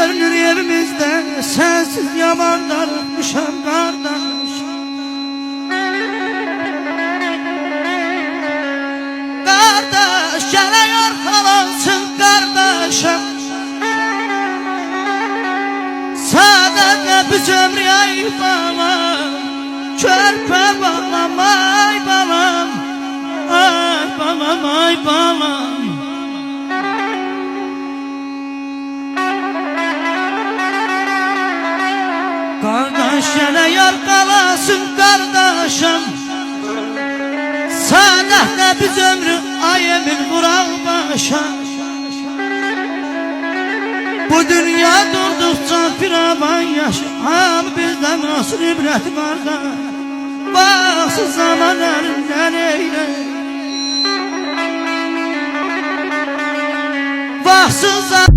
görünür evimizde, sensiz yaman darıkmışam kardeş. Kardeş geliyor halansın kardeşim, sadece biz ömrü ay balam, körpe balam ay balam, ay balam ay balam. Kardeş geliyor kalasın kardeşim, sadece biz ömrü ay emin vural başa. Bu dünya durdukça firavan yaşı, abi bizde nasıl ibret var da, baksız zaman elinden eyle. Baksız zaman